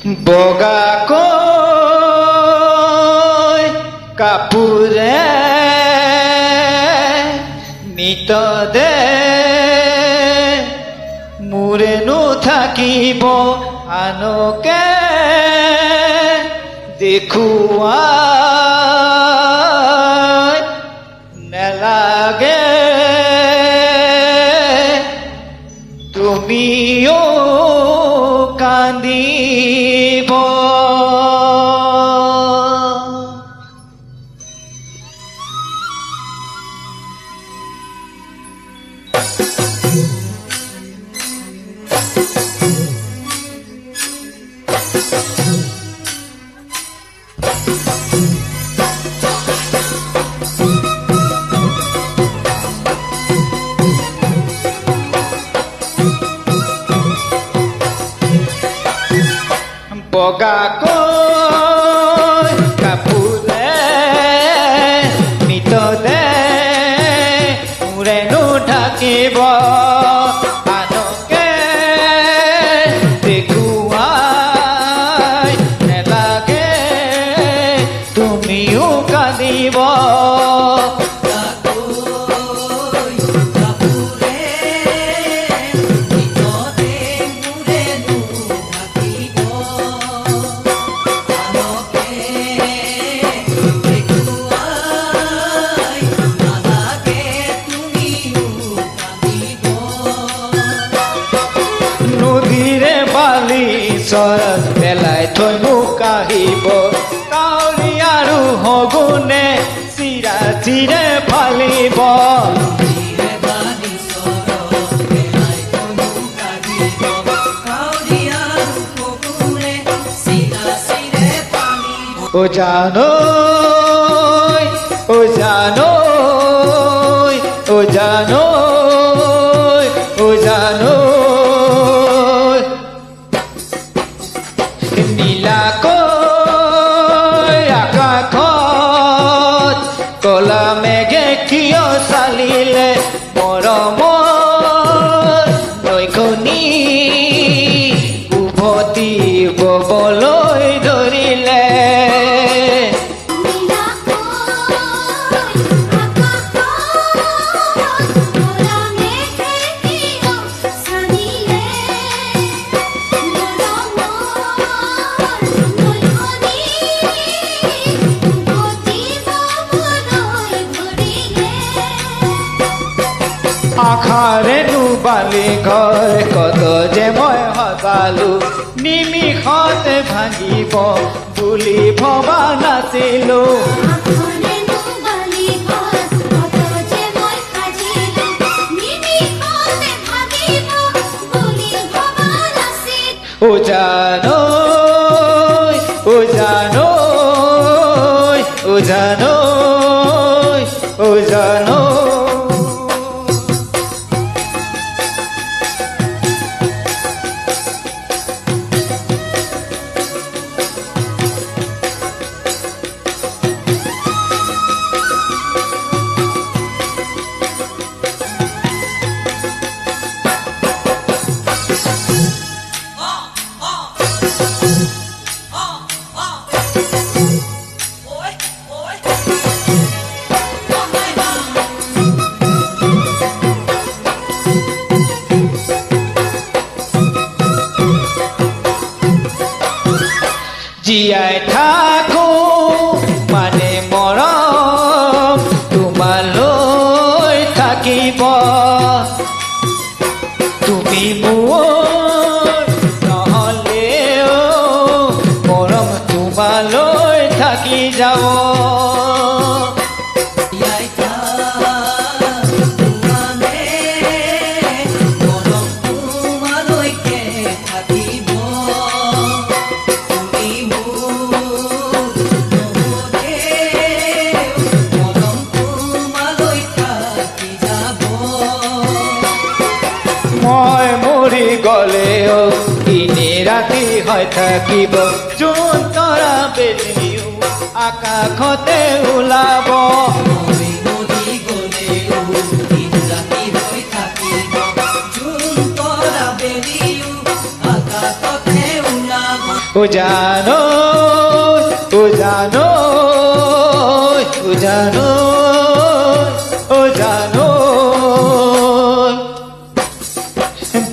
বগাকৈ কাপোৰে নিত দে মোৰেনো থাকিব আনকে দেখুৱাই নেলাগে তুমিও কান্দিব। বগাকৈ কাপোৰে নিত দে মোৰেনো থাকিব আনকে দেখুৱাই নেলাগে তুমিও কান্দিব। চৰত পেলাই থৈ মোক আহিব কাউৰী আৰু সগুনে চিৰাচিৰে ফালিব। ও জানৈ ও জানৈ ও জানৈ ও জানৈ নীলাকৈ আকাশত কলা মেঘে কিয় চালিলে মৰমৰ নৈখনি উভতি ববলৈ ধৰিলে। আশাৰে ডুবালি ঘৰ কত যে মই সজালো নিমিষতে ভাঙিব বুলি ভবা নাছিলো। ও জানৈ ও জানৈ ও জানৈ ও জানৈ জীয়াই থাকো মানে মৰম তোমালৈ থাকিব তুমি মোৰ নহলেও মৰম তোমালৈ থাকি যাব। মই মৰি গলেও দিনে ৰাতি হৈ থাকিব যোন তৰা বেলিও আকাশতে ওলাব। ও জানো ও জানো ও জানো ও জানো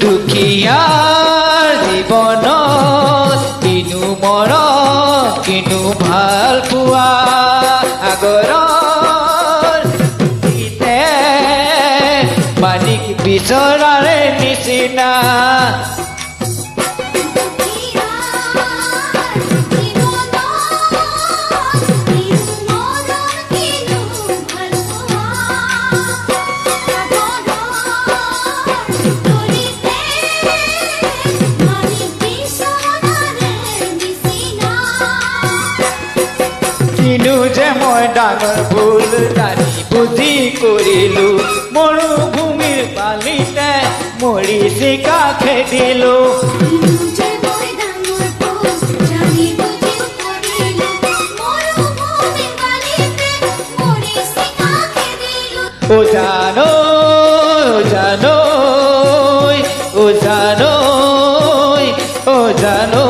দুখীয়াৰ জীৱনত কিনো মৰম কিনো ভাল পোৱা আগৰৰ গীতে মানিক বিচৰাৰে নিচিনা কিনো যে মই ডাঙৰ ভুল জানি বুজি কৰিলো মৰুভূমিৰ পানীতে মৰিচিকা খেদিলো ও জানো ও জানো ও জানো ও জানো